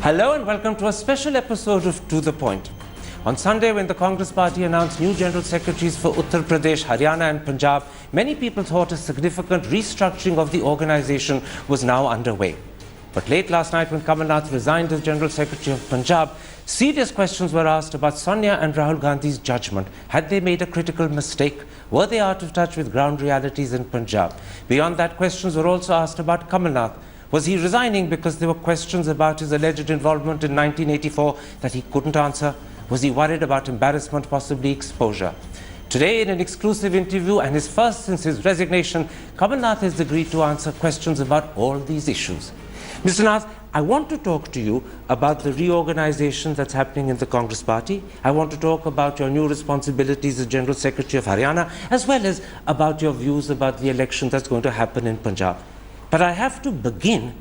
Hello and welcome to a special episode of To The Point. On Sunday, when the Congress party announced new General Secretaries for Uttar Pradesh, Haryana and Punjab, many people thought a significant restructuring of the organisation was now underway. But late last night, when Kamal Nath resigned as General Secretary of Punjab, serious questions were asked about Sonia and Rahul Gandhi's judgement. Had they made a critical mistake? Were they out of touch with ground realities in Punjab? Beyond that, questions were also asked about Kamal Nath. Was he resigning because there were questions about his alleged involvement in 1984 that he couldn't answer? Was he worried about embarrassment, possibly exposure? Today, in an exclusive interview and his first since his resignation, Kamal Nath has agreed to answer questions about all these issues. Mr. Nath, I want to talk to you about the reorganization that's happening in the Congress party. I want to talk about your new responsibilities as General Secretary of Haryana, as well as about your views about the election that's going to happen in Punjab. But I have to begin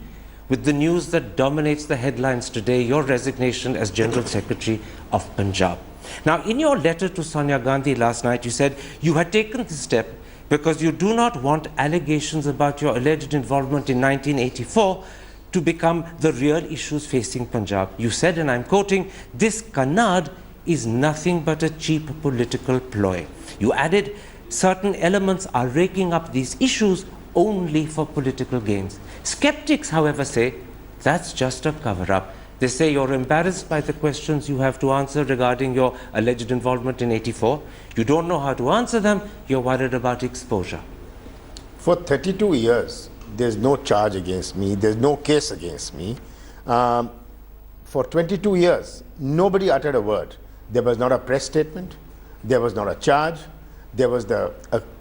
with the news that dominates the headlines today, your resignation as General Secretary of Punjab. Now, in your letter to Sonia Gandhi last night, you said you had taken this step because you do not want allegations about your alleged involvement in 1984 to become the real issues facing Punjab. You said, and I'm quoting, "This canard is nothing but a cheap political ploy." You added, certain elements are raking up these issues only for political gains. Skeptics, however, say that's just a cover-up. They say you're embarrassed by the questions you have to answer regarding your alleged involvement in 84. You don't know how to answer them. You're worried about exposure. For 32 years, there's no charge against me. There's no case against me. For 22 years, nobody uttered a word. There was not a press statement. There was not a charge. There was a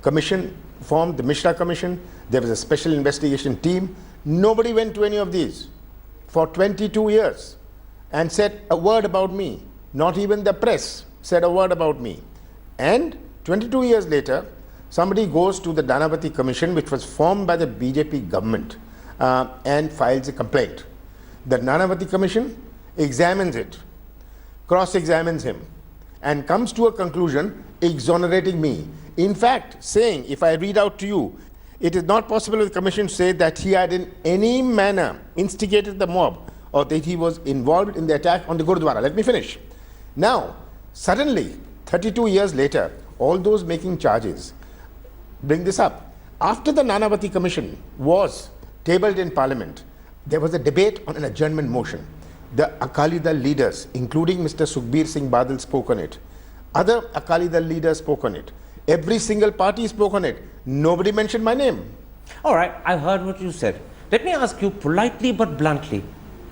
commission formed, the Mishra Commission. There was a special investigation team. Nobody went to any of these for 22 years and said a word about me. Not even the press said a word about me. And 22 years later, somebody goes to the Nanavati Commission, which was formed by the BJP government, and files a complaint. The Nanavati Commission examines it, cross-examines him, and comes to a conclusion exonerating me. In fact, saying, if I read out to you, it is not possible for the Commission to say that he had in any manner instigated the mob or that he was involved in the attack on the Gurudwara. Let me finish. Now, suddenly, 32 years later, all those making charges bring this up. After the Nanavati Commission was tabled in Parliament, there was a debate on an adjournment motion. The Akali Dal leaders, including Mr. Sukhbir Singh Badal, spoke on it. Other Akali Dal leaders spoke on it. Every single party spoke on it. Nobody mentioned my name. All right, I heard what you said. Let me ask you politely but bluntly,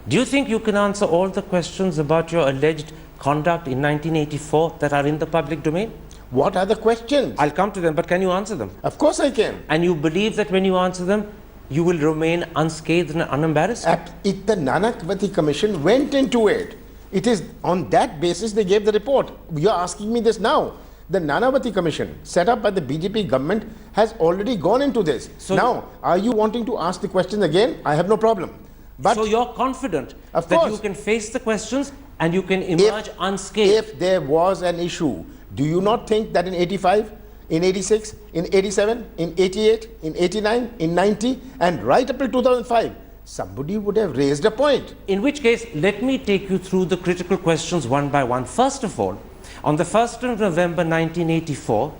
do you think you can answer all the questions about your alleged conduct in 1984 that are in the public domain? What are the questions? I'll come to them, but can you answer them? Of course I can. And you believe that when you answer them, you will remain unscathed and unembarrassed? The Nanavati Commission went into it. It is on that basis they gave the report. You're asking me this now. The Nanavati Commission, set up by the BJP government, has already gone into this. So now, are you wanting to ask the question again? I have no problem. But so you're confident that you can face the questions and you can emerge unscathed? If there was an issue, do you not think that in 85, in 86, in 87, in 88, in 89, in 90, and right up till 2005, somebody would have raised a point? In which case, let me take you through the critical questions one by one. First of all, on the 1st of November 1984,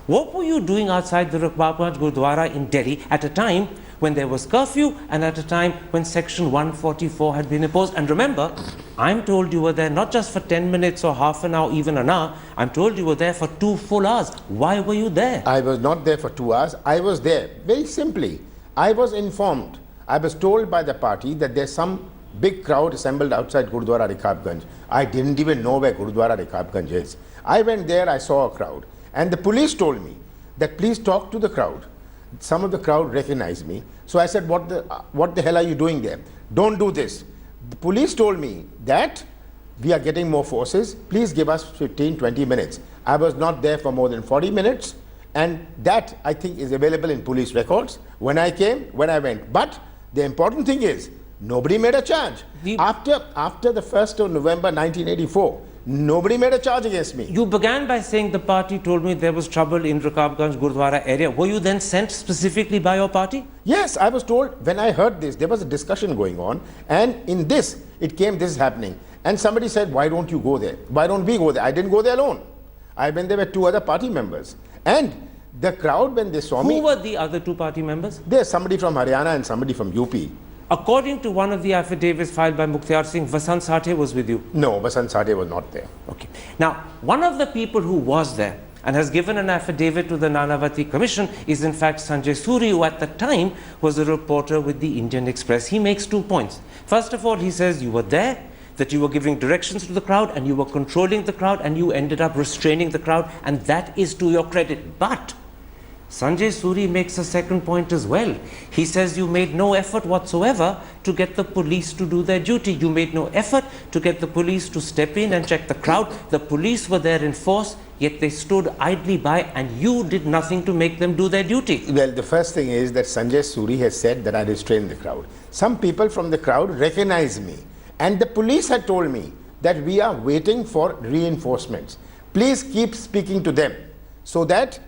what were you doing outside the Rukbapaj Gurdwara in Delhi at a time when there was curfew and at a time when Section 144 had been imposed? And remember, I'm told you were there not just for 10 minutes or half an hour, even an hour. I'm told you were there for 2 full hours. Why were you there? I was not there for 2 hours. I was there very simply. I was informed. I was told by the party that there's some big crowd assembled outside Gurudwara Rakabganj. I didn't even know where Gurudwara Rakabganj is. I went there, I saw a crowd. And the police told me that please talk to the crowd. Some of the crowd recognized me. So I said, what the hell are you doing there? Don't do this. The police told me that we are getting more forces. Please give us 15, 20 minutes. I was not there for more than 40 minutes. And that, I think, is available in police records. When I came, when I went. But the important thing is, nobody made a charge. After the 1st of November 1984, Nobody made a charge against me. You began by saying the party told me there was trouble in Rakabganj Gurdwara area. Were you then sent specifically by your party? Yes, I was told when I heard this, there was a discussion going on, and in this, it came, this is happening. And somebody said, why don't you go there? Why don't we go there? I didn't go there alone. I went there with 2 other party members. And the crowd, when they saw me... Who were the other 2 party members? There's somebody from Haryana and somebody from UP. According to one of the affidavits filed by Mukhtar Singh, Vasant Sathe was with you. No, Vasant Sathe was not there. Okay. Now, one of the people who was there and has given an affidavit to the Nanavati Commission is in fact Sanjay Suris, who at the time was a reporter with the Indian Express. He makes 2 points. First of all, he says you were there, that you were giving directions to the crowd and you were controlling the crowd and you ended up restraining the crowd, and that is to your credit. But Sanjay Suris makes a second point as well. He says you made no effort whatsoever to get the police to do their duty. You made no effort to get the police to step in and check the crowd. The police were there in force, yet they stood idly by and you did nothing to make them do their duty. Well, the first thing is that Sanjay Suris has said that I restrained the crowd. Some people from the crowd recognize me, and the police had told me that we are waiting for reinforcements. Please keep speaking to them so that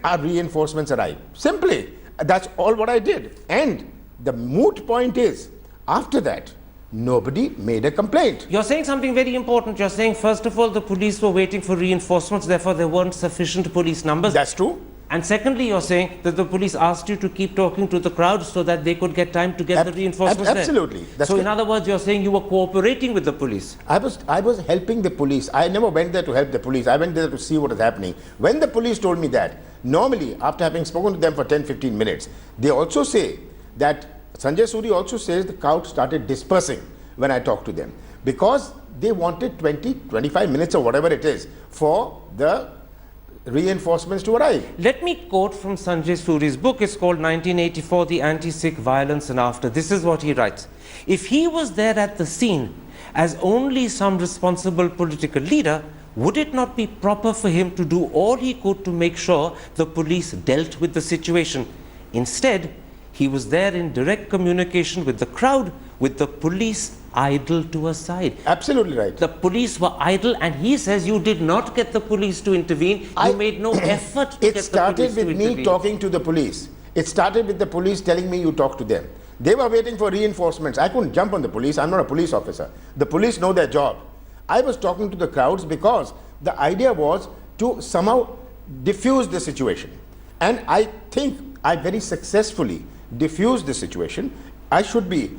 our reinforcements arrive. Simply, that's all what I did. And the moot point is, after that, nobody made a complaint. You're saying something very important. You're saying, first of all, the police were waiting for reinforcements, therefore there weren't sufficient police numbers. That's true. And secondly, you're saying that the police asked you to keep talking to the crowd so that they could get time to get the reinforcements absolutely. there. So in other words, you're saying you were cooperating with the police. I was helping the police. I never went there to help the police. I went there to see what was happening. When the police told me that, normally, after having spoken to them for 10-15 minutes, they also say that, Sanjay Suris also says the crowd started dispersing when I talked to them, because they wanted 20-25 minutes or whatever it is for the reinforcements to arrive. Let me quote from Sanjay Suris' book. It's called 1984, The Anti-Sikh Violence and After. This is what he writes. If he was there at the scene as only some responsible political leader, would it not be proper for him to do all he could to make sure the police dealt with the situation? Instead, he was there in direct communication with the crowd, with the police idle to a side. Absolutely right. The police were idle, and he says you did not get the police to intervene. You made no effort to get the police to intervene. It started with me talking to the police. It started with the police telling me you talk to them. They were waiting for reinforcements. I couldn't jump on the police. I'm not a police officer. The police know their job. I was talking to the crowds because the idea was to somehow diffuse the situation. And I think I very successfully diffused the situation. I should be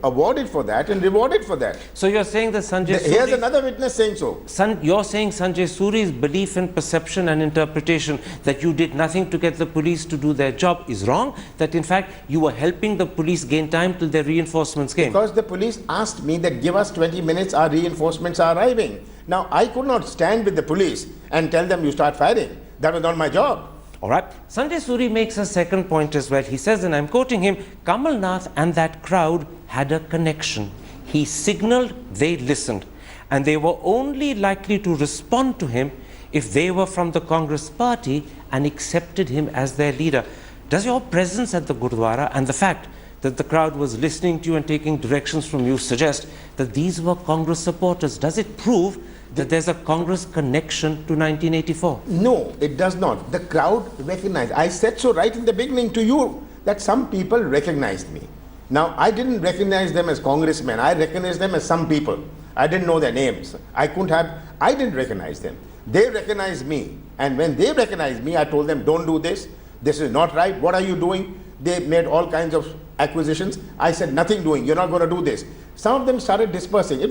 awarded for that and rewarded for that. So you're saying that Sanjay Suris... Here's another witness saying so. You're saying Sanjay Suris' belief in perception and interpretation that you did nothing to get the police to do their job is wrong? That in fact you were helping the police gain time till their reinforcements came? Because the police asked me that give us 20 minutes, our reinforcements are arriving. Now I could not stand with the police and tell them you start firing. That was not my job. All right. Sanjay Suris makes a second point as well. He says, and I'm quoting him, Kamal Nath and that crowd had a connection. He signaled, they listened. And they were only likely to respond to him if they were from the Congress party and accepted him as their leader. Does your presence at the Gurdwara and the fact that the crowd was listening to you and taking directions from you suggest that these were Congress supporters? Does it prove that there's a Congress connection to 1984? No, it does not. The crowd recognized. I said so right in the beginning to you that some people recognized me. Now, I didn't recognize them as congressmen. I recognized them as some people. I didn't know their names. I didn't recognize them. They recognized me. And when they recognized me, I told them, don't do this. This is not right. What are you doing? They made all kinds of acquisitions. I said, nothing doing. You're not going to do this. Some of them started dispersing. It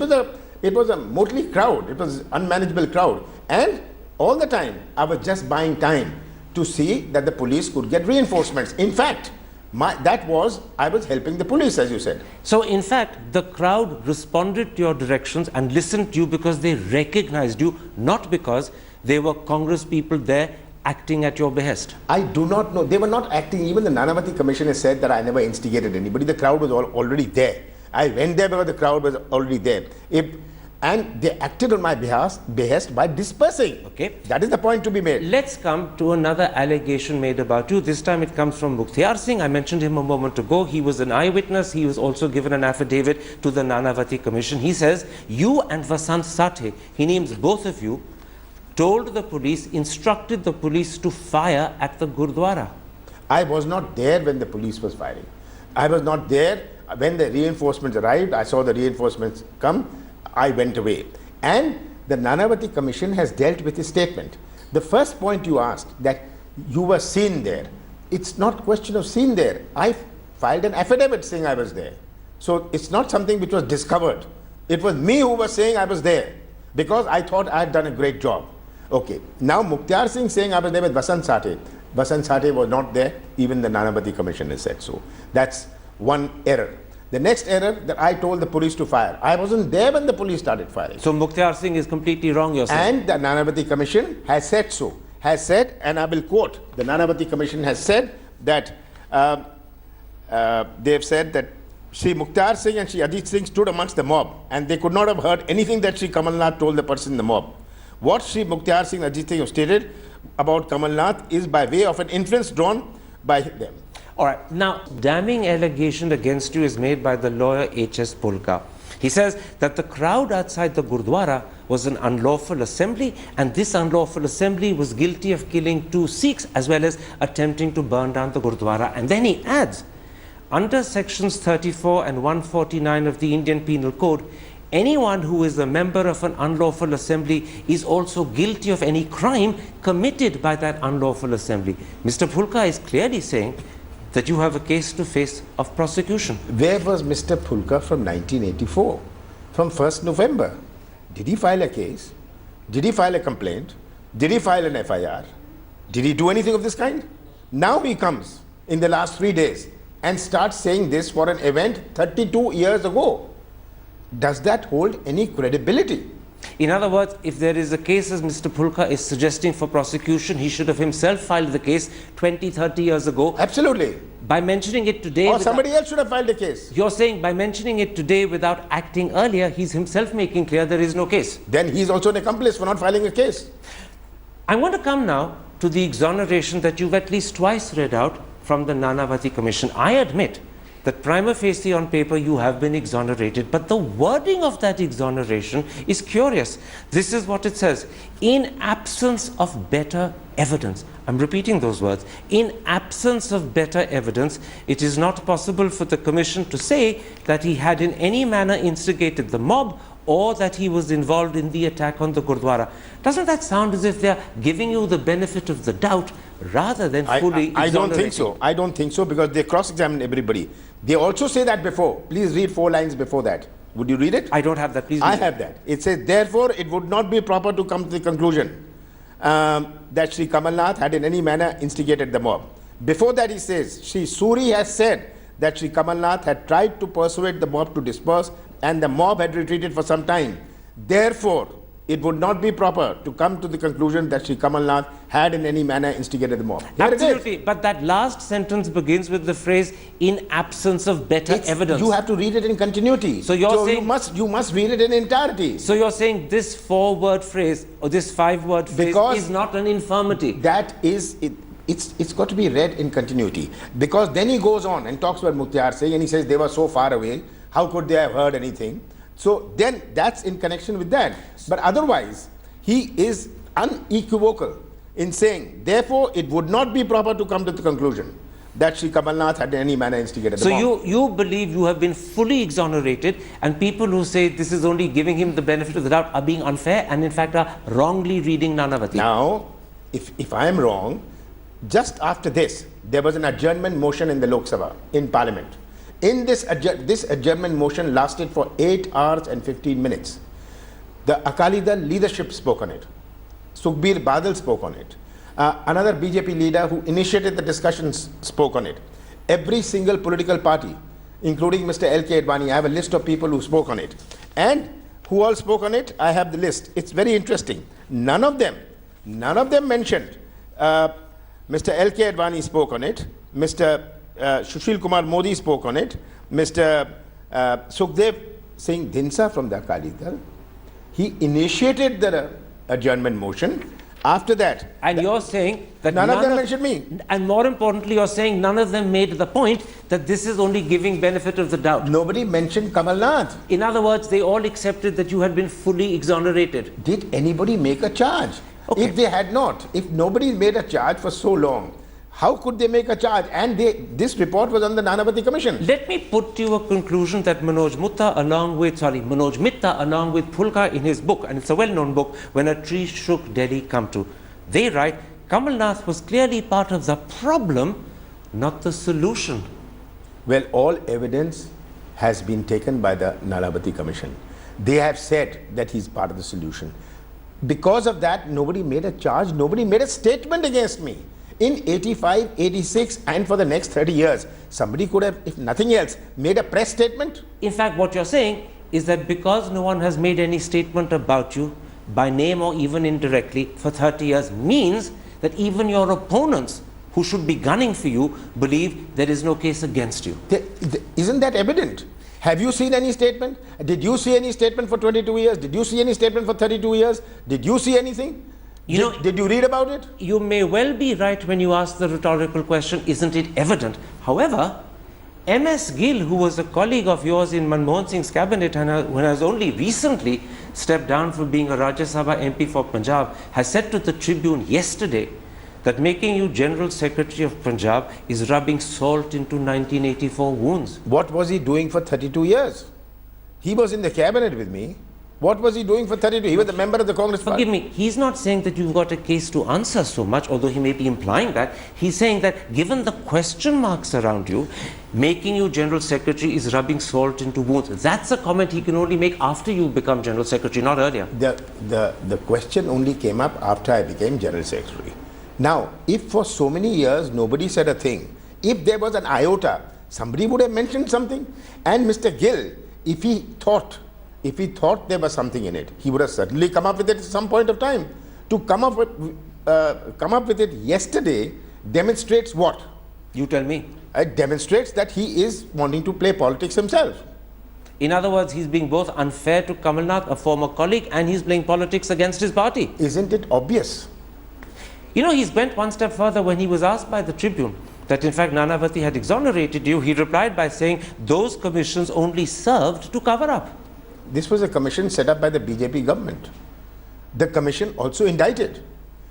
was a motley crowd. It was an unmanageable crowd. And all the time, I was just buying time to see that the police could get reinforcements. In fact, I was helping the police, as you said. So, in fact, the crowd responded to your directions and listened to you because they recognized you, not because they were Congress people there acting at your behest. I do not know. They were not acting. Even the Nanavati Commission has said that I never instigated anybody. The crowd was already there. I went there because the crowd was already there. And they acted on my behest by dispersing. Okay. That is the point to be made. Let's come to another allegation made about you. This time it comes from Mukhtar Singh. I mentioned him a moment ago. He was an eyewitness. He was also given an affidavit to the Nanavati Commission. He says, you and Vasant Sathe, he names both of you, told the police, instructed the police to fire at the Gurdwara. I was not there when the police was firing. I was not there when the reinforcements arrived. I saw the reinforcements come. I went away. And the Nanavati Commission has dealt with his statement. The first point you asked, that you were seen there. It's not question of seen there. I filed an affidavit saying I was there. So it's not something which was discovered. It was me who was saying I was there because I thought I had done a great job. Okay. Now Mukhtar Singh saying I was there with Vasant Sathe. Vasant Sathe was not there. Even the Nanavati Commission has said so. That's one error. The next error, that I told the police to fire. I wasn't there when the police started firing. So Mukhtar Singh is completely wrong, you're saying? And the Nanavati Commission has said so. Has said, and I will quote, the Nanavati Commission has said that they have said that Shri Mukhtar Singh and Shri Ajit Singh stood amongst the mob and they could not have heard anything that Shri Kamal Nath told the person in the mob. What Shri Mukhtar Singh and Ajit Singh have stated about Kamal Nath is by way of an inference drawn by them. All right. Now, damning allegation against you is made by the lawyer H.S. Phoolka. He says that the crowd outside the Gurdwara was an unlawful assembly, and this unlawful assembly was guilty of killing 2 Sikhs as well as attempting to burn down the Gurdwara. And then he adds, under sections 34 and 149 of the Indian Penal Code, anyone who is a member of an unlawful assembly is also guilty of any crime committed by that unlawful assembly. Mr. Phoolka is clearly saying that you have a case to face of prosecution. Where was Mr. Phoolka from 1984? From 1st November? Did he file a case? Did he file a complaint? Did he file an FIR? Did he do anything of this kind? Now he comes in the last 3 days and starts saying this for an event 32 years ago. Does that hold any credibility? In other words, if there is a case, as Mr. Phoolka is suggesting, for prosecution, he should have himself filed the case 20, 30 years ago. Absolutely. By mentioning it today... Or somebody else should have filed a case. You're saying by mentioning it today without acting earlier, he's himself making clear there is no case. Then he's also an accomplice for not filing a case. I want to come now to the exoneration that you've at least twice read out from the Nanavati Commission. I admit that prima facie on paper you have been exonerated, but the wording of that exoneration is curious. This is what it says: in absence of better evidence. I'm repeating those words. In absence of better evidence, it is not possible for the Commission to say that he had in any manner instigated the mob or that he was involved in the attack on the Gurdwara. Doesn't that sound as if they're giving you the benefit of the doubt rather than fully exonerating? I don't think so. I don't think so, because they cross-examine everybody. They also say that before. Please read 4 lines before that. Would you read it? I don't have that. Please read I have that. It says, therefore, it would not be proper to come to the conclusion that Shri Kamal Nath had in any manner instigated the mob. Before that, he says, Shri Suri has said that Shri Kamal Nath had tried to persuade the mob to disperse and the mob had retreated for some time. Therefore, it would not be proper to come to the conclusion that Shri Kamal Nath had in any manner instigated the mob. Here Absolutely, but that last sentence begins with the phrase, in absence of better evidence. You have to read it in continuity. So you're saying... You must read it in entirety. So you're saying this 4-word phrase, or this 5-word phrase is not an infirmity? That is... It's got to be read in continuity. Because then he goes on and talks about Mukhtar Singh and he says they were so far away. How could they have heard anything? So then that's in connection with that. But otherwise, he is unequivocal in saying, therefore, it would not be proper to come to the conclusion that Shri Kamal Nath had in any manner instigated the mob. So you believe you have been fully exonerated, and people who say this is only giving him the benefit of the doubt are being unfair and in fact are wrongly reading Nanavati. Now, if I am wrong, just after this, there was an adjournment motion in the Lok Sabha, in Parliament. In this adjournment motion lasted for 8 hours and 15 minutes. The Akali Dal leadership spoke on it. Sukhbir Badal spoke on it. Another BJP leader who initiated the discussions spoke on it. Every single political party, including Mr. L.K. Advani, I have a list of people who spoke on it. And who all spoke on it? I have the list. It's very interesting. None of them mentioned. Mr. L.K. Advani spoke on it. Mr. Sushil Kumar Modi spoke on it. Mr. Sukhdev Singh Dhinsa from the Akali Dal. He initiated the adjournment motion. After that, And you're saying that none of them mentioned me. And more importantly, you're saying none of them made the point that this is only giving benefit of the doubt. Nobody mentioned Kamal Nath. In other words, they all accepted that you had been fully exonerated. Did anybody make a charge? Okay. If they had not, if nobody made a charge for so long, how could they make a charge? And this report was on the Nanavati Commission. Let me put to you a conclusion that Manoj Mitta along with Phoolka in his book, and it's a well-known book, When a Tree Shook Delhi Come To. They write, Kamal Nath was clearly part of the problem, not the solution. Well, all evidence has been taken by the Nanavati Commission. They have said that he's part of the solution. Because of that, nobody made a charge, nobody made a statement against me. In 85, 86, and for the next 30 years, somebody could have, if nothing else, made a press statement. In fact, what you're saying is that because no one has made any statement about you, by name or even indirectly, for 30 years, means that even your opponents, who should be gunning for you, believe there is no case against you. Isn't that evident? Have you seen any statement? Did you see any statement for 22 years? Did you see any statement for 32 years? Did you see anything? Did you read about it? You may well be right when you ask the rhetorical question, isn't it evident? However, M.S. Gill, who was a colleague of yours in Manmohan Singh's cabinet and who has only recently stepped down from being a Rajya Sabha MP for Punjab, has said to the Tribune yesterday that making you General Secretary of Punjab is rubbing salt into 1984 wounds. What was he doing for 32 years? He was in the cabinet with me. What was he doing for 32? He was a member of the Congress Party. Forgive me, he's not saying that you've got a case to answer so much, although he may be implying that. He's saying that given the question marks around you, making you General Secretary is rubbing salt into wounds. That's a comment he can only make after you become General Secretary, not earlier. The question only came up after I became General Secretary. Now, if for so many years nobody said a thing, if there was an iota, somebody would have mentioned something. And Mr. Gill, if he thought there was something in it, he would have certainly come up with it at some point of time. To come up with it yesterday demonstrates what? You tell me. It demonstrates that he is wanting to play politics himself. In other words, he's being both unfair to Kamal Nath, a former colleague, and he's playing politics against his party. Isn't it obvious? You know, he's went one step further. When he was asked by the Tribune that in fact Nanavati had exonerated you, he replied by saying those commissions only served to cover up. This was a commission set up by the BJP government. The commission also indicted.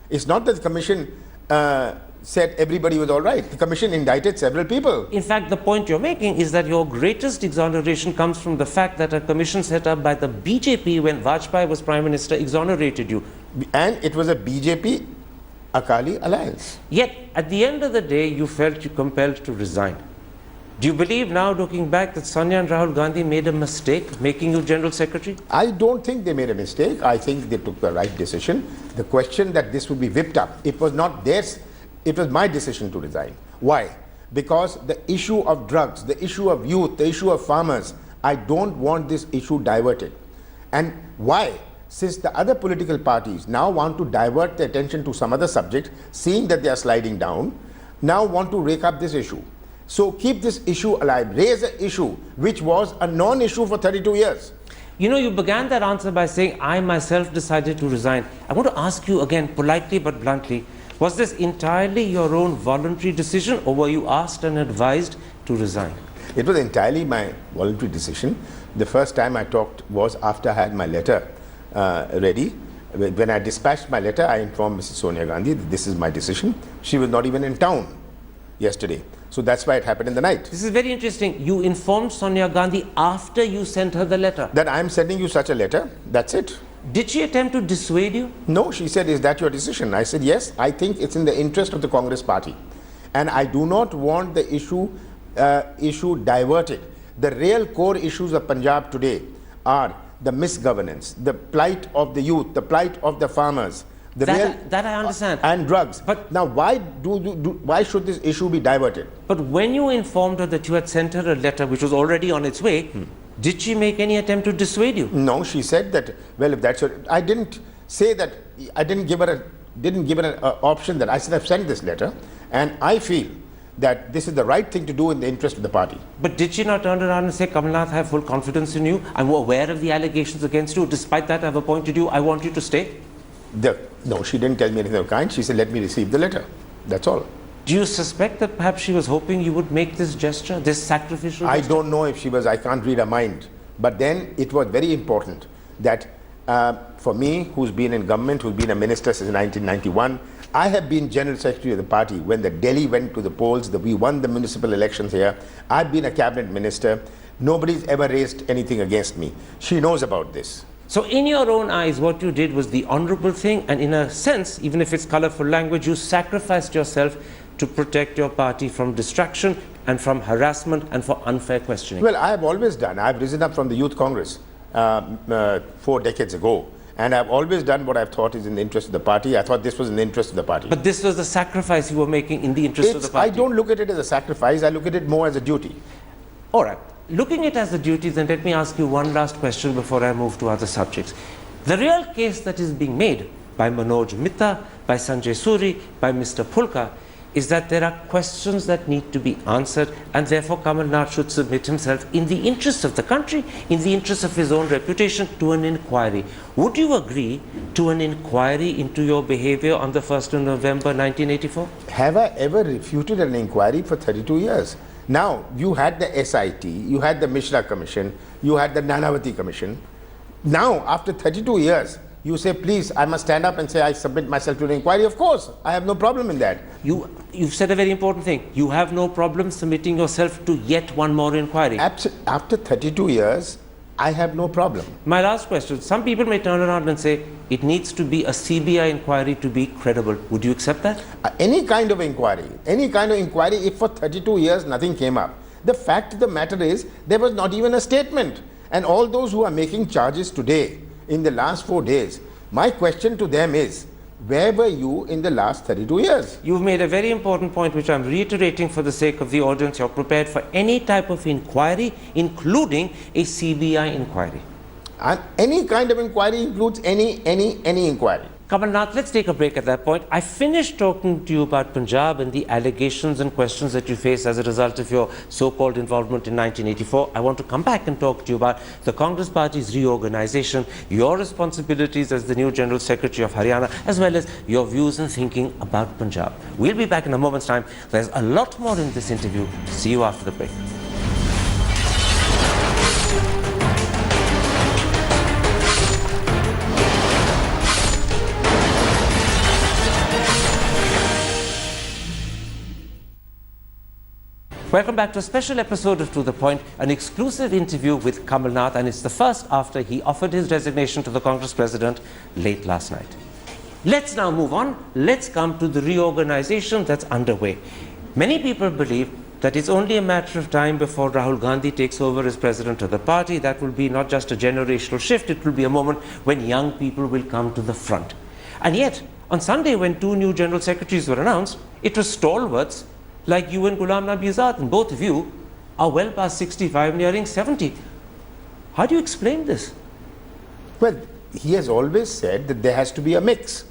It's not that the commission said everybody was all right. The commission indicted several people. In fact, the point you're making is that your greatest exoneration comes from the fact that a commission set up by the BJP when Vajpayee was Prime Minister exonerated you. And it was a BJP Akali alliance. Yet, at the end of the day, you felt you compelled to resign. Do you believe now, looking back, that Sonia and Rahul Gandhi made a mistake making you General Secretary? I don't think they made a mistake. I think they took the right decision. The question that this would be whipped up, it was not theirs, it was my decision to resign. Why? Because the issue of drugs, the issue of youth, the issue of farmers, I don't want this issue diverted. And why? Since the other political parties now want to divert the attention to some other subject, seeing that they are sliding down, now want to rake up this issue. So keep this issue alive, raise an issue which was a non-issue for 32 years. You know, you began that answer by saying, I myself decided to resign. I want to ask you again, politely but bluntly, was this entirely your own voluntary decision, or were you asked and advised to resign? It was entirely my voluntary decision. The first time I talked was after I had my letter ready. When I dispatched my letter, I informed Mrs. Sonia Gandhi that this is my decision. She was not even in town yesterday. So that's why it happened in the night. This is very interesting. You informed Sonia Gandhi after you sent her the letter. That I am sending you such a letter, that's it. Did she attempt to dissuade you? No, she said, is that your decision? I said, yes, I think it's in the interest of the Congress party. And I do not want the issue diverted. The real core issues of Punjab today are the misgovernance, the plight of the youth, the plight of the farmers, that I understand. And drugs. But now, why should this issue be diverted? But when you informed her that you had sent her a letter which was already on its way, did she make any attempt to dissuade you? No, she said that, well, if that's your, I didn't say that, I didn't give her an option that I said I've sent this letter, and I feel that this is the right thing to do in the interest of the party. But did she not turn around and say, Kamal Nath, I have full confidence in you. I'm aware of the allegations against you. Despite that, I've appointed you. I want you to stay. No, she didn't tell me anything of the kind. She said, let me receive the letter. That's all. Do you suspect that perhaps she was hoping you would make this gesture, this sacrificial I gesture? don't know if she was, I can't read her mind. But then it was very important that for me, who's been in government, who's been a minister since 1991, I have been General Secretary of the party when the Delhi went to the polls, we won the municipal elections here. I've been a cabinet minister. Nobody's ever raised anything against me. She knows about this. So in your own eyes, what you did was the honorable thing, and in a sense, even if it's colorful language, you sacrificed yourself to protect your party from distraction and from harassment and for unfair questioning. Well, I have always done. I've risen up from the Youth Congress 4 decades ago. And I've always done what I've thought is in the interest of the party. I thought this was in the interest of the party. But this was the sacrifice you were making in the interest of the party. I don't look at it as a sacrifice. I look at it more as a duty. All right. Looking at it as a duty, then let me ask you one last question before I move to other subjects. The real case that is being made by Manoj Mitta, by Sanjay Suris, by Mr. Phoolka, is that there are questions that need to be answered, and therefore Kamal Nath should submit himself in the interest of the country, in the interest of his own reputation, to an inquiry. Would you agree to an inquiry into your behavior on the 1st of November 1984? Have I ever refuted an inquiry for 32 years? Now, you had the SIT, you had the Mishra Commission, you had the Nanavati Commission. Now, after 32 years, you say, please, I must stand up and say I submit myself to an inquiry. Of course, I have no problem in that. You've said a very important thing. You have no problem submitting yourself to yet one more inquiry. After 32 years, I have no problem. My last question. Some people may turn around and say it needs to be a CBI inquiry to be credible. Would you accept that? Any kind of inquiry, if for 32 years nothing came up. The fact of the matter is, there was not even a statement. And all those who are making charges today, in the last 4 days, my question to them is, where were you in the last 32 years? You've made a very important point, which I'm reiterating for the sake of the audience. You're prepared for any type of inquiry, including a CBI inquiry. And any kind of inquiry includes any inquiry. Kamal Nath, let's take a break at that point. I finished talking to you about Punjab and the allegations and questions that you face as a result of your so-called involvement in 1984. I want to come back and talk to you about the Congress Party's reorganization, your responsibilities as the new General Secretary of Haryana, as well as your views and thinking about Punjab. We'll be back in a moment's time. There's a lot more in this interview. See you after the break. Welcome back to a special episode of To The Point, an exclusive interview with Kamal Nath, and it's the first after he offered his resignation to the Congress President late last night. Let's now move on. Let's come to the reorganization that's underway. Many people believe that it's only a matter of time before Rahul Gandhi takes over as President of the party. That will be not just a generational shift, it will be a moment when young people will come to the front. And yet, on Sunday, when 2 new General Secretaries were announced, it was stalwarts like you and Ghulam Nabi Azad, and both of you are well past 65, nearing 70. How do you explain this? Well, he has always said that there has to be a mix.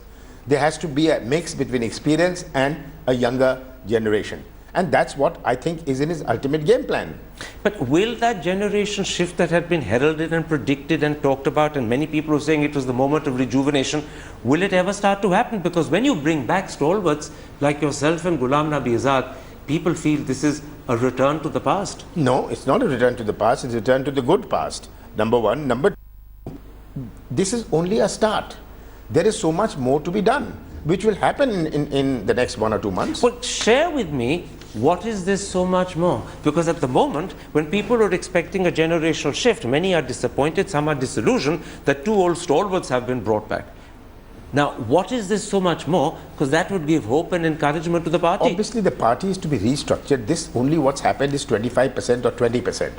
There has to be a mix between experience and a younger generation. And that's what I think is in his ultimate game plan. But will that generation shift that had been heralded and predicted and talked about, and many people are saying it was the moment of rejuvenation, will it ever start to happen? Because when you bring back stalwarts like yourself and Ghulam Nabi Azad, people feel this is a return to the past. No, it's not a return to the past, it's a return to the good past. Number one. Number two, this is only a start. There is so much more to be done, which will happen in the next 1 or 2 months. But share with me, what is this so much more? Because at the moment, when people are expecting a generational shift, many are disappointed, some are disillusioned that 2 old stalwarts have been brought back. Now, what is this so much more? Because that would give hope and encouragement to the party. Obviously, the party is to be restructured. This only what's happened is 25% or 20%.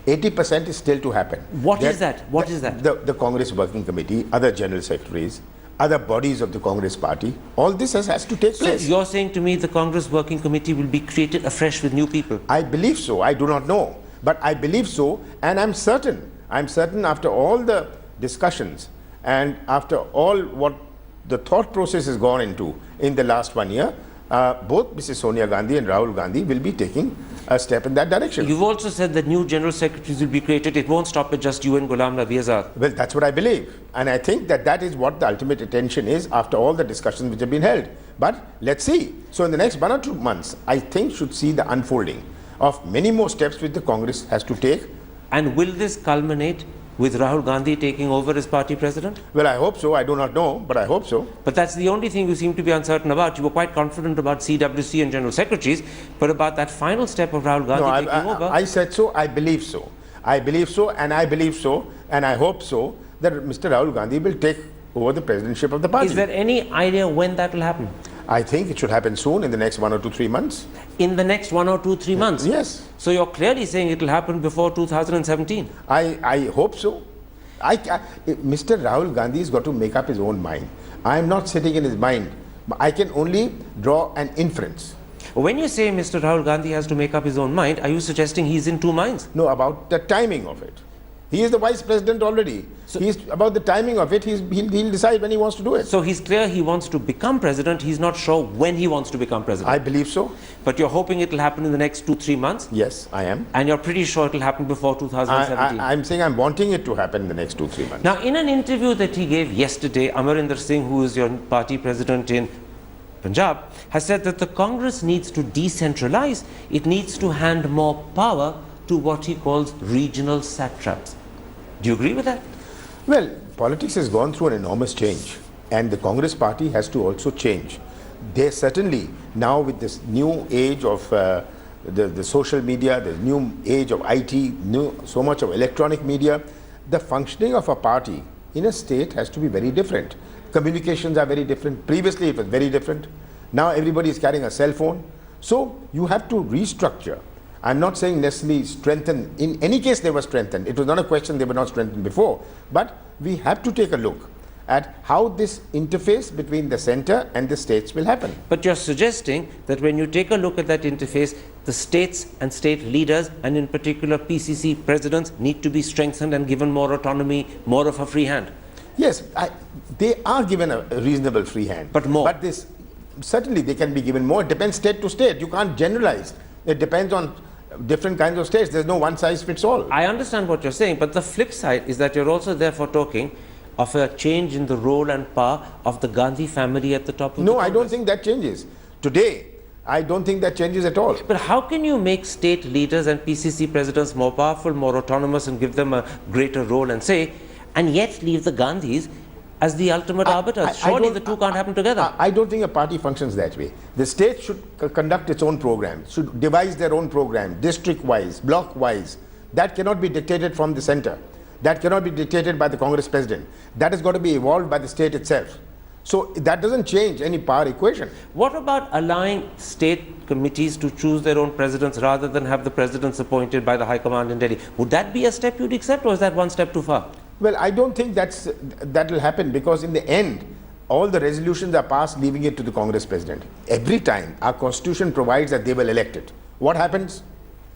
80% is still to happen. What is that? What is that? The Congress Working Committee, other General Secretaries, other bodies of the Congress Party, all this has to take place. So you're saying to me the Congress Working Committee will be created afresh with new people? I believe so. I do not know. But I believe so, and I'm certain. I'm certain after all the discussions and after all what the thought process has gone into in the last 1 year, both Mrs. Sonia Gandhi and Rahul Gandhi will be taking a step in that direction. You've also said that new general secretaries will be created. It won't stop at just you and Ghulam Nabi Azad. Well, that's what I believe. And I think that that is what the ultimate attention is after all the discussions which have been held. But let's see. So in the next 1 or 2 months, I think should see the unfolding of many more steps which the Congress has to take. And will this culminate with Rahul Gandhi taking over as party president? Well, I hope so. I do not know, but I hope so. But that's the only thing you seem to be uncertain about. You were quite confident about CWC and general secretaries, but about that final step of Rahul Gandhi taking over. I said so. I believe so. I believe so, and I believe so, and I hope so that Mr. Rahul Gandhi will take over the presidency of the party. Is there any idea when that will happen? I think it should happen soon, in the next 1 or 2, 3 months. In the next 1 or 2, 3 months? Yes. So you're clearly saying it will happen before 2017? I hope so. Mr. Rahul Gandhi has got to make up his own mind. I am not sitting in his mind. I can only draw an inference. When you say Mr. Rahul Gandhi has to make up his own mind, are you suggesting he's in two minds? No, about the timing of it. He is the vice president already. So he's about the timing of it. He'll decide when he wants to do it. So he's clear he wants to become president. He's not sure when he wants to become president. I believe so. But you're hoping it will happen in the next 2-3 months? Yes, I am. And you're pretty sure it will happen before 2017? I'm saying I'm wanting it to happen in the next 2-3 months. Now, in an interview that he gave yesterday, Amarinder Singh, who is your party president in Punjab, has said that the Congress needs to decentralize. It needs to hand more power to what he calls regional satraps. Do you agree with that? Well, politics has gone through an enormous change, and the Congress party has to also change. They certainly, now with this new age of the social media, the new age of IT, so much of electronic media, the functioning of a party in a state has to be very different. Communications are very different. Previously it was very different. Now everybody is carrying a cell phone. So you have to restructure. I'm not saying necessarily strengthen. In any case they were strengthened. It was not a question they were not strengthened before. But we have to take a look at how this interface between the center and the states will happen. But you're suggesting that when you take a look at that interface, the states and state leaders, and in particular PCC presidents, need to be strengthened and given more autonomy, more of a free hand. Yes, they are given a reasonable free hand. But more. But this, certainly they can be given more. It depends state to state. You can't generalize. It depends on different kinds of states. There's no one size fits all. I understand what you're saying, but the flip side is that you're also therefore talking of a change in the role and power of the Gandhi family at the top of the Congress. No, I don't think that changes. Today, I don't think that changes at all. But how can you make state leaders and PCC presidents more powerful, more autonomous, and give them a greater role and say, and yet leave the Gandhis as the ultimate arbiters? Surely the two can't happen together. I don't think a party functions that way. The state should conduct its own program, should devise their own program, district-wise, block-wise. That cannot be dictated from the center. That cannot be dictated by the Congress president. That has got to be evolved by the state itself. So that doesn't change any power equation. What about allowing state committees to choose their own presidents rather than have the presidents appointed by the High Command in Delhi? Would that be a step you'd accept, or is that one step too far? Well, I don't think that will happen, because in the end, all the resolutions are passed leaving it to the Congress president. Every time our constitution provides that they will elect it. What happens?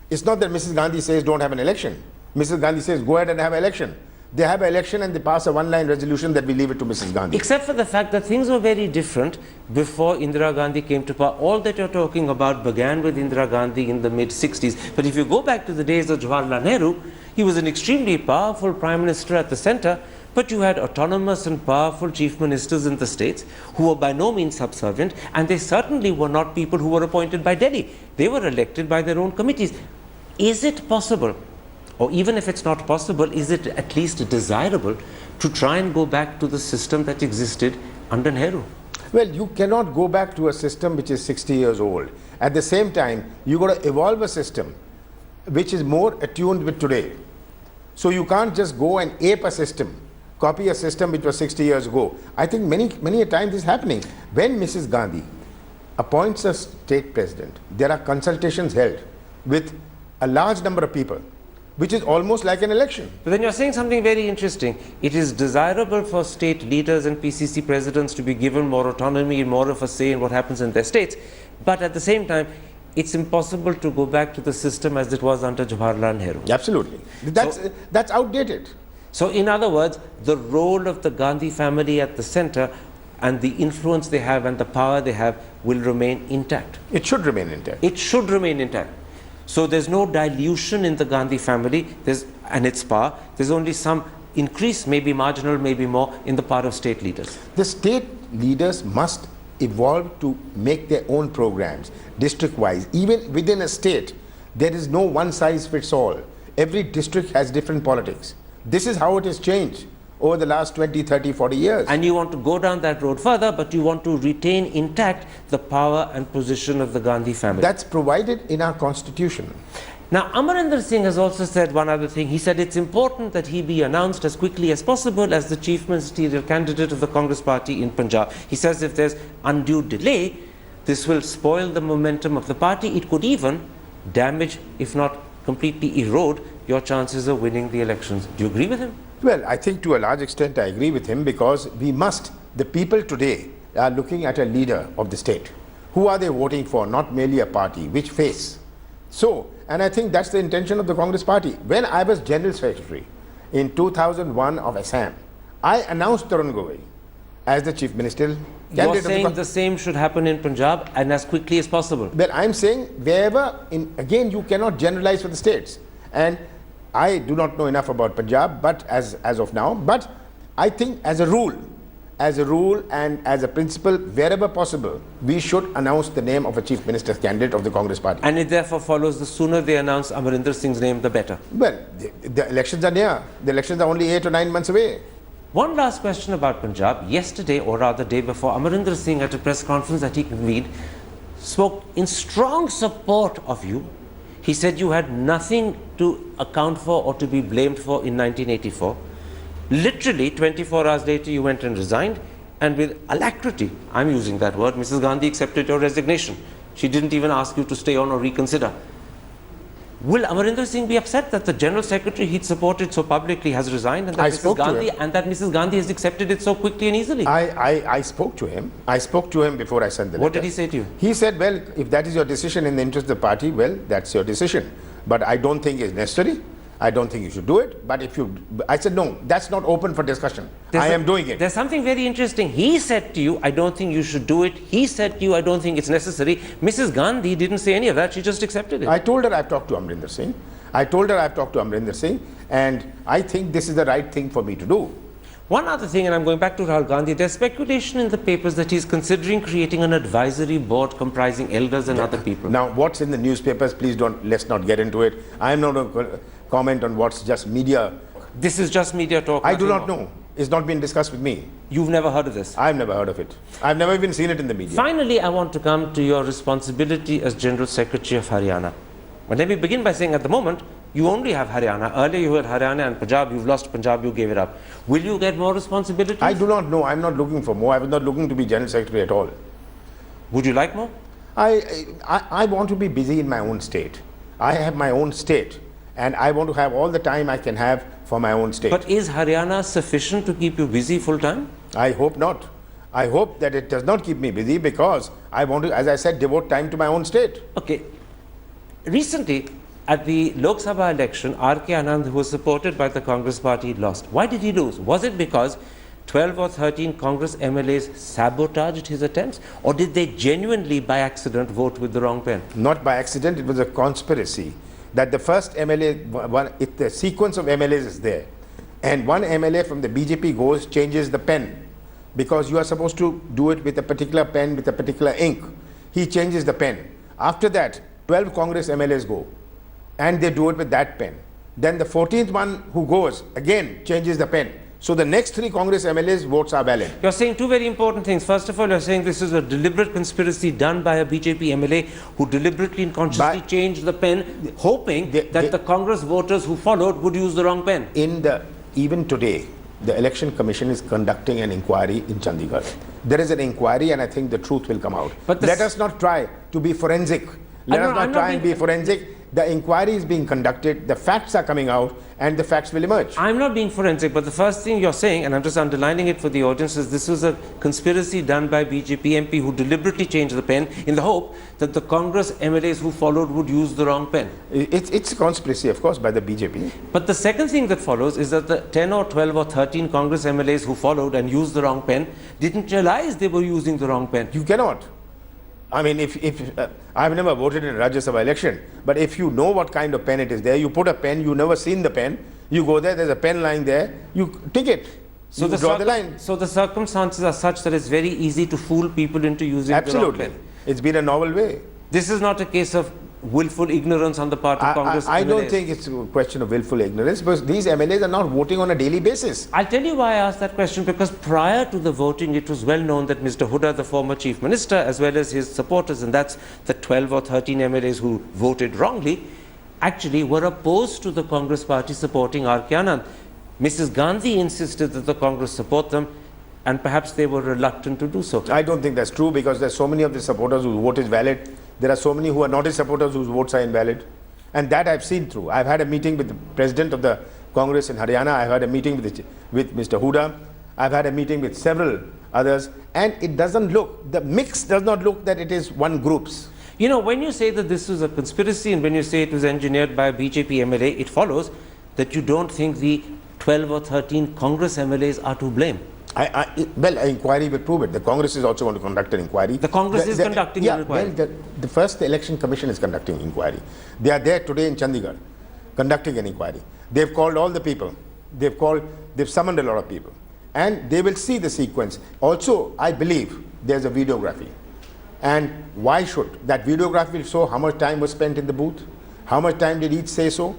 It's not that Mrs. Gandhi says don't have an election. Mrs. Gandhi says go ahead and have an election. They have an election and they pass a one-line resolution that we leave it to Mrs. Gandhi. Except for the fact that things were very different before Indira Gandhi came to power. All that you're talking about began with Indira Gandhi in the mid-60s. But if you go back to the days of Jawaharlal Nehru, he was an extremely powerful prime minister at the center, but you had autonomous and powerful chief ministers in the states who were by no means subservient, and they certainly were not people who were appointed by Delhi. They were elected by their own committees. Is it possible, or even if it's not possible, is it at least desirable to try and go back to the system that existed under Nehru? Well, you cannot go back to a system which is 60 years old. At the same time, you've got to evolve a system which is more attuned with today. So you can't just go and ape a system, copy a system which was 60 years ago. I think many a time this is happening. When Mrs. Gandhi appoints a state president, there are consultations held with a large number of people, which is almost like an election. But then you're saying something very interesting. It is desirable for state leaders and PCC presidents to be given more autonomy and more of a say in what happens in their states. But at the same time, it's impossible to go back to the system as it was under Jawaharlal Nehru. Absolutely. That's outdated. So in other words, the role of the Gandhi family at the center and the influence they have and the power they have will remain intact. It should remain intact. It should remain intact. So there's no dilution in the Gandhi family and its power. There's only some increase, maybe marginal, maybe more, in the power of state leaders. The state leaders must evolve to make their own programs, district-wise. Even within a state, there is no one-size-fits-all. Every district has different politics. This is how it has changed over the last 20, 30, 40 years. And you want to go down that road further, but you want to retain intact the power and position of the Gandhi family. That's provided in our constitution. Now, Amarinder Singh has also said one other thing. He said it's important that he be announced as quickly as possible as the chief ministerial candidate of the Congress party in Punjab. He says if there's undue delay, this will spoil the momentum of the party. It could even damage, if not completely erode, your chances of winning the elections. Do you agree with him? Well, I think to a large extent I agree with him, because the people today are looking at a leader of the state. Who are they voting for? Not merely a party, which face? So, and I think that's the intention of the Congress party. When I was General Secretary in 2001 of Assam, I announced Tarun Gogoi as the Chief Ministerial candidate. You're saying the same should happen in Punjab and as quickly as possible. Well, I'm saying wherever, again, you cannot generalize for the states. And I do not know enough about Punjab, but as of now, but I think as a rule and as a principle, wherever possible, we should announce the name of a Chief Minister's candidate of the Congress party. And it therefore follows the sooner they announce Amarinder Singh's name, the better. Well, the elections are near. The elections are only 8 or 9 months away. One last question about Punjab. Yesterday, or rather day before, Amarinder Singh at a press conference that he convened spoke in strong support of you. He said you had nothing to account for or to be blamed for in 1984. Literally 24 hours later you went and resigned, and with alacrity, I'm using that word, Mrs. Gandhi accepted your resignation. She didn't even ask you to stay on or reconsider. Will Amarinder Singh be upset that the General Secretary he'd supported so publicly has resigned, and that Mrs. Gandhi has accepted it so quickly and easily? I spoke to him. I spoke to him before I sent the letter. What did he say to you? He said, well, if that is your decision in the interest of the party, well, that's your decision. But I don't think it's necessary. I don't think you should do it. But if you... I said, no, that's not open for discussion. I am doing it. There's something very interesting. He said to you, I don't think you should do it. He said to you, I don't think it's necessary. Mrs. Gandhi didn't say any of that. She just accepted it. I told her I've talked to Amarinder Singh. And I think this is the right thing for me to do. One other thing, and I'm going back to Rahul Gandhi, there's speculation in the papers that he's considering creating an advisory board comprising elders and other people. Now, what's in the newspapers, let's not get into it. I'm not going to comment on what's just media. This is just media talk. I do not know. It's not been discussed with me. You've never heard of this? I've never heard of it. I've never even seen it in the media. Finally, I want to come to your responsibility as General Secretary of Haryana. But let me begin by saying at the moment, you only have Haryana. Earlier you had Haryana and Punjab. You've lost Punjab, you gave it up. Will you get more responsibilities? I do not know. I'm not looking for more. I was not looking to be General Secretary at all. Would you like more? I want to be busy in my own state. I have my own state, and I want to have all the time I can have for my own state. But is Haryana sufficient to keep you busy full time? I hope not. I hope that it does not keep me busy, because I want to, as I said, devote time to my own state. Okay. Recently, at the Lok Sabha election, R.K. Anand, who was supported by the Congress party, lost. Why did he lose? Was it because 12 or 13 Congress MLAs sabotaged his attempts, or did they genuinely, by accident, vote with the wrong pen? Not by accident. It was a conspiracy. That the first MLA, the sequence of MLAs is there, and one MLA from the BJP changes the pen, because you are supposed to do it with a particular pen, with a particular ink. He changes the pen. After that, 12 Congress MLAs go, and they do it with that pen. Then the 14th one who goes, again, changes the pen. So the next 3 Congress MLAs votes are valid. You're saying two very important things. First of all, you're saying this is a deliberate conspiracy done by a BJP MLA who deliberately and consciously changed the pen, hoping that the Congress voters who followed would use the wrong pen. Even today, the Election Commission is conducting an inquiry in Chandigarh. There is an inquiry, and I think the truth will come out. But let us not try to be forensic. Let us not try and be forensic. The inquiry is being conducted, the facts are coming out, and the facts will emerge. I'm not being forensic, but the first thing you're saying, and I'm just underlining it for the audience, is this was a conspiracy done by BJP MP who deliberately changed the pen in the hope that the Congress MLAs who followed would use the wrong pen. It's a conspiracy, of course, by the BJP. But the second thing that follows is that the 10 or 12 or 13 Congress MLAs who followed and used the wrong pen didn't realize they were using the wrong pen. You cannot. I mean, I've never voted in a Rajya Sabha election, but if you know what kind of pen it is there, you put a pen, you've never seen the pen, you go there, there's a pen lying there, you tick it. So you draw the line. So the circumstances are such that it's very easy to fool people into using Absolutely. the wrong pen. It's been a novel way. This is not a case of willful ignorance on the part of Congress I don't MLAs. think it's a question of willful ignorance, because these MLAs are not voting on a daily basis. I'll tell you why I asked that question, because prior to the voting, it was well known that Mr. Huda, the former Chief Minister, as well as his supporters, and that's the 12 or 13 MLAs who voted wrongly, actually were opposed to the Congress party supporting R.K. Anand. Mrs. Gandhi insisted that the Congress support them, and perhaps they were reluctant to do so. I don't think that's true, because there's so many of the supporters whose vote is valid. There are so many who are not his supporters whose votes are invalid. And that I've seen through. I've had a meeting with the President of the Congress in Haryana. I've had a meeting with Mr. Huda. I've had a meeting with several others. And it doesn't look, the mix does not look that it is one group's. You know, when you say that this was a conspiracy and when you say it was engineered by a BJP MLA, it follows that you don't think the 12 or 13 Congress MLAs are to blame. Well, an inquiry will prove it. The Congress is also going to conduct an inquiry. The Congress is conducting an inquiry. Well, the Election Commission is conducting an inquiry. They are there today in Chandigarh, conducting an inquiry. They've called all the people. They've summoned a lot of people. And they will see the sequence. Also, I believe there's a videography. And why should? That videography will show how much time was spent in the booth, how much time did each say so.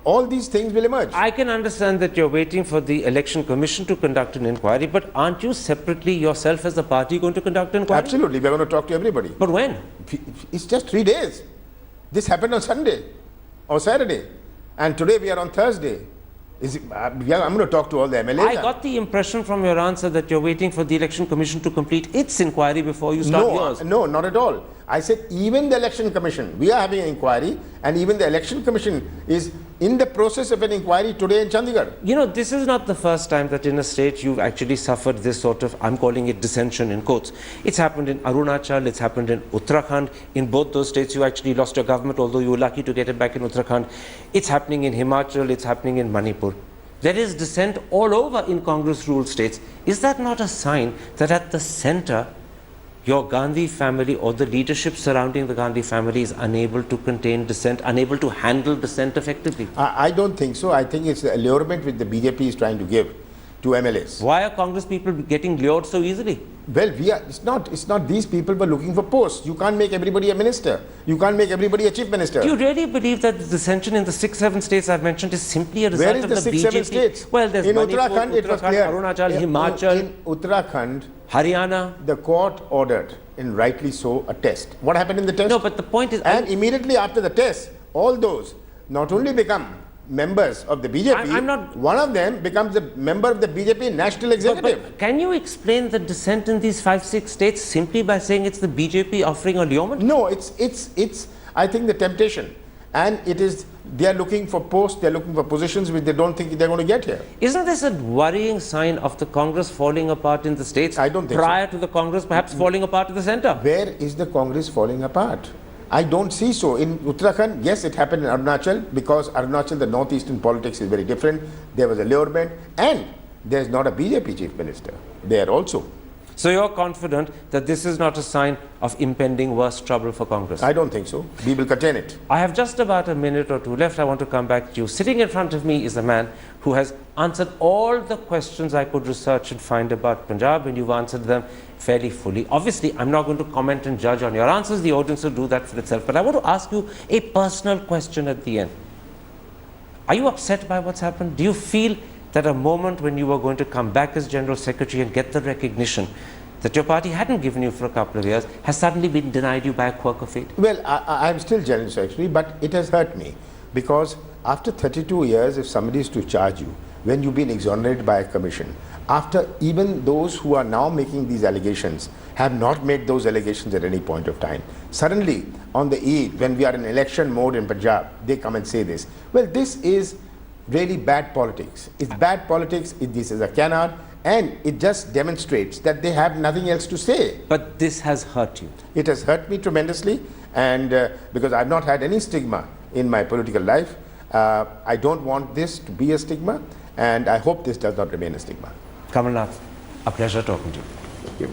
All these things will emerge. I can understand that you're waiting for the Election Commission to conduct an inquiry, but aren't you separately yourself as a party going to conduct an inquiry? Absolutely. We're going to talk to everybody. But when? It's just 3 days. This happened on Sunday or Saturday. And today we are on Thursday. I'm going to talk to all the MLAs. I got the impression from your answer that you're waiting for the Election Commission to complete its inquiry before you start yours. No, not at all. I said even the Election Commission, we are having an inquiry, and even the Election Commission is in the process of an inquiry today in Chandigarh. You know, this is not the first time that in a state you've actually suffered this sort of, I'm calling it dissension in quotes. It's happened in Arunachal, it's happened in Uttarakhand. In both those states you actually lost your government, although you were lucky to get it back in Uttarakhand. It's happening in Himachal, it's happening in Manipur. There is dissent all over in Congress-ruled states. Is that not a sign that at the center, your Gandhi family or the leadership surrounding the Gandhi family is unable to contain dissent, unable to handle dissent effectively? I don't think so. I think it's the allurement which the BJP is trying to give to MLAs. Why are Congress people getting lured so easily? Well, it's not these people were looking for posts. You can't make everybody a minister. You can't make everybody a chief minister. Do you really believe that the dissension in the 6-7 states I've mentioned is simply a result Where is of the the 6-7 BJP? states? Well, there's in Manipur, Uttarakhand, it was clear. Arunachal, Himachal. In Uttarakhand, Haryana. the court ordered, and rightly so, a test. What happened in the test? No, but the point is... And immediately after the test, all those not only become members of the BJP, one of them becomes a member of the BJP National Executive. But can you explain the dissent in these 5-6 states simply by saying it's the BJP offering a allurement? No, it's I think the temptation. And it is, they are looking for posts, they are looking for positions which they don't think they're going to get here. Isn't this a worrying sign of the Congress falling apart in the states? I don't think prior to the Congress perhaps falling apart in the center? Where is the Congress falling apart? I don't see so. In Uttarakhand, yes, it happened in Arunachal, because Arunachal, the northeastern politics is very different. There was allurement, and there's not a BJP chief minister there also. So you're confident that this is not a sign of impending worse trouble for Congress? I don't think so. We will contain it. I have just about a minute or two left. I want to come back to you. Sitting in front of me is a man who has answered all the questions I could research and find about Punjab, and you've answered them fairly fully. Obviously, I'm not going to comment and judge on your answers. The audience will do that for itself. But I want to ask you a personal question at the end. Are you upset by what's happened? Do you feel that a moment when you were going to come back as General Secretary and get the recognition that your party hadn't given you for a couple of years has suddenly been denied you by a quirk of fate? Well, I'm still General Secretary, but it has hurt me, because after 32 years, if somebody is to charge you when you've been exonerated by a commission, after even those who are now making these allegations have not made those allegations at any point of time. Suddenly, on the eve, when we are in election mode in Punjab, they come and say this. Well, this is really bad politics. It's bad politics, this is a canard, and it just demonstrates that they have nothing else to say. But this has hurt you. It has hurt me tremendously, and because I've not had any stigma in my political life, I don't want this to be a stigma, and I hope this does not remain a stigma. Kamal Nath, a pleasure talking to you. Thank you.